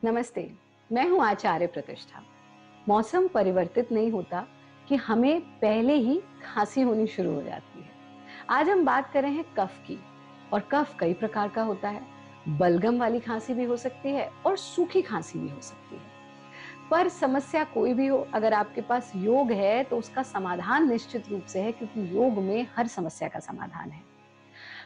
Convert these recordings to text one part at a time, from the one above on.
नमस्ते। मैं हूं आचार्य प्रतिष्ठा। मौसम परिवर्तित नहीं होता कि हमें पहले ही खांसी होनी शुरू हो जाती है। आज हम बात कर रहे हैं कफ की। और कफ कई प्रकार का होता है। बलगम वाली खांसी भी हो सकती है और सूखी खांसी भी हो सकती है। पर समस्या कोई भी हो, अगर आपके पास योग है तो उसका समाधान निश्चित रूप से है, क्योंकि योग में हर समस्या का समाधान है।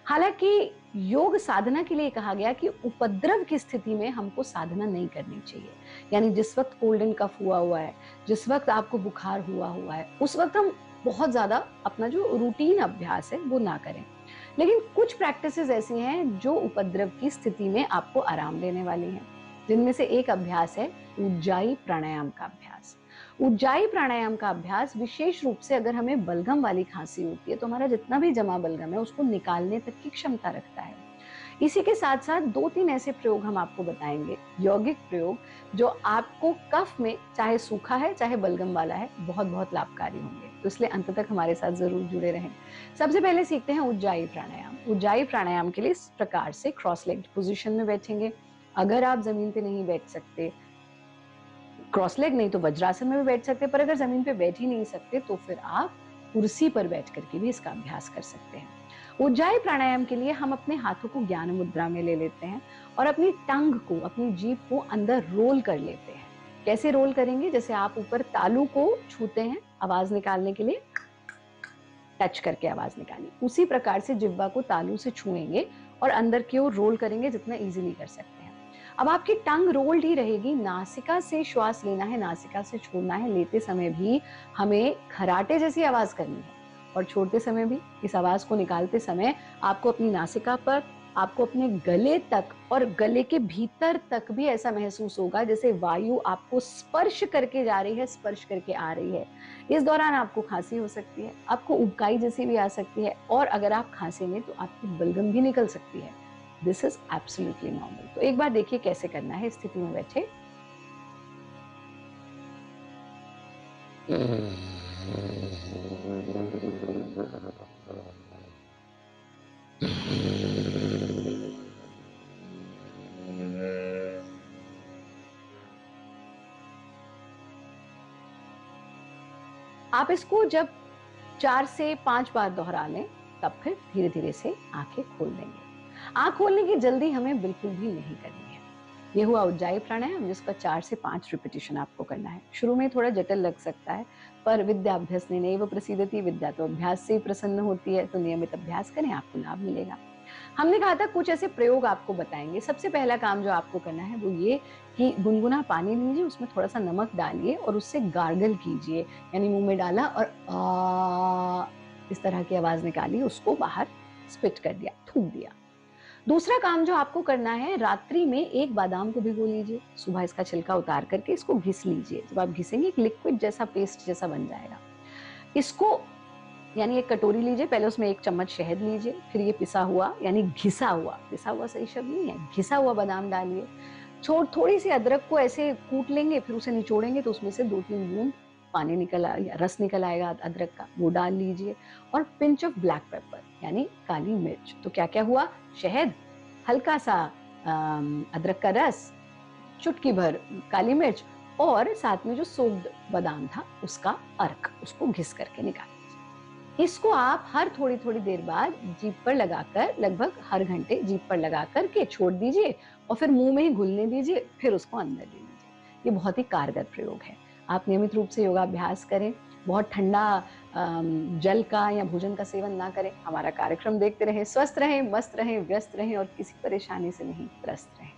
हालांकि योग साधना के लिए कहा गया कि उपद्रव की स्थिति में हमको साधना नहीं करनी चाहिए। यानी जिस वक्त कोल्ड एंड कफ हुआ है, जिस वक्त आपको बुखार हुआ है, उस वक्त हम बहुत ज्यादा अपना जो रूटीन अभ्यास है वो ना करें। लेकिन कुछ प्रैक्टिसेस ऐसी हैं जो उपद्रव की स्थिति में आपको आराम देने वाली हैं, जिनमें से एक अभ्यास है उज्जाई प्राणायाम का अभ्यास। उज्जाई प्राणायाम का अभ्यास विशेष रूप से अगर हमें बलगम वाली खांसी होती है तो हमारा जितना भी जमा बलगम है उसको निकालने तक की क्षमता रखता है। इसी के साथ साथ दो तीन ऐसे प्रयोग हम आपको बताएंगे, यौगिक प्रयोग, जो आपको कफ में, चाहे सूखा है चाहे बलगम वाला है, बहुत बहुत लाभकारी होंगे। तो इसलिए अंत तक हमारे साथ जरूर जुड़े रहें। सबसे पहले सीखते हैं उज्जाई प्राणायाम। उज्जाई प्राणायाम के लिए इस प्रकार से क्रॉस लेग्ड पोजीशन में बैठेंगे। अगर आप जमीन पे नहीं बैठ सकते, क्रॉस लेग नहीं तो वज्रासन में भी बैठ सकते हैं, पर अगर जमीन पे बैठ ही नहीं सकते तो फिर आप कुर्सी पर बैठ करके भी इसका अभ्यास कर सकते हैं। उज्जाई प्राणायाम के लिए हम अपने हाथों को ज्ञान मुद्रा में ले लेते हैं और अपनी टंग को, अपनी जीभ को अंदर रोल कर लेते हैं। कैसे रोल करेंगे? जैसे आप ऊपर तालू को छूते हैं आवाज निकालने के लिए, टच करके आवाज निकाली, उसी प्रकार से जिह्वा को तालू से छुएंगे और अंदर की ओर रोल करेंगे जितना इजीली कर सकते हैं। अब आपकी टंग रोल्ड ही रहेगी। नासिका से श्वास लेना है, नासिका से छोड़ना है। लेते समय भी हमें खराटे जैसी आवाज करनी है और छोड़ते समय भी इस आवाज को निकालते समय आपको अपनी नासिका पर, आपको अपने गले तक और गले के भीतर तक भी ऐसा महसूस होगा जैसे वायु आपको स्पर्श करके जा रही है, स्पर्श करके आ रही है। इस दौरान आपको खांसी हो सकती है, आपको उबकाई जैसी भी आ सकती है, और अगर आप खांसेंगे तो आपकी बलगम भी निकल सकती है। This is absolutely normal. तो एक बार देखिए कैसे करना है। स्थिति में बैठे, आप इसको जब 4 से 5 बार दोहरा लें तब फिर धीरे धीरे से आंखें खोल देंगे। आंख खोलने की जल्दी हमें बिल्कुल भी नहीं करनी है। ये हुआ उज्जाई प्राणायाम, जिसका 4 से 5 रिपीटिशन आपको करना है। शुरू में थोड़ा जटिल लग सकता है, पर विद्या अभ्यास नैव प्रसीदति, विद्या तो अभ्यास से ही प्रसन्न होती है। तो नियमित अभ्यास करें, आपको लाभ मिलेगा। हमने कहा था कुछ ऐसे प्रयोग आपको बताएंगे। सबसे पहला काम जो आपको करना है वो ये कि गुनगुना पानी लीजिए, उसमें थोड़ा सा नमक डालिए और उससे गार्गल कीजिए। यानी मुंह में डाला और इस तरह की आवाज निकाली, उसको बाहर स्पिट कर दिया, थूक दिया। दूसरा काम जो आपको करना है, रात्रि में एक बादाम को भिगो लीजिए, सुबह इसका छिलका उतार करके इसको घिस लीजिए। जब आप घिसेंगे एक लिक्विड जैसा, पेस्ट जैसा बन जाएगा। इसको, यानी एक कटोरी लीजिए, पहले उसमें 1 चम्मच शहद लीजिए, फिर ये पिसा हुआ, यानी घिसा हुआ, पिसा हुआ सही शब्द नहीं है, घिसा हुआ बादाम डालिए। थोड़ी सी अदरक को ऐसे कूट लेंगे, फिर उसे निचोड़ेंगे तो उसमें से 2-3 बूंद पानी निकल या रस निकल आएगा अदरक का, वो डाल लीजिए। और पिंच ऑफ ब्लैक पेपर, यानी काली मिर्च। तो क्या क्या हुआ? शहद, हल्का सा अदरक का रस, चुटकी भर काली मिर्च, और साथ में जो सोक्ड बादाम था उसका अर्क, उसको घिस करके निकाल। इसको आप हर थोड़ी थोड़ी देर बाद जीभ पर लगाकर, लगभग हर घंटे जीभ पर लगा करके छोड़ दीजिए और फिर मुंह में ही घुलने दीजिए, फिर उसको अंदर ले लीजिए। ये बहुत ही कारगर प्रयोग है। आप नियमित रूप से योगाभ्यास करें। बहुत ठंडा जल का या भोजन का सेवन ना करें। हमारा कार्यक्रम देखते रहें, स्वस्थ रहें, मस्त रहें, व्यस्त रहें और किसी परेशानी से नहीं त्रस्त रहें।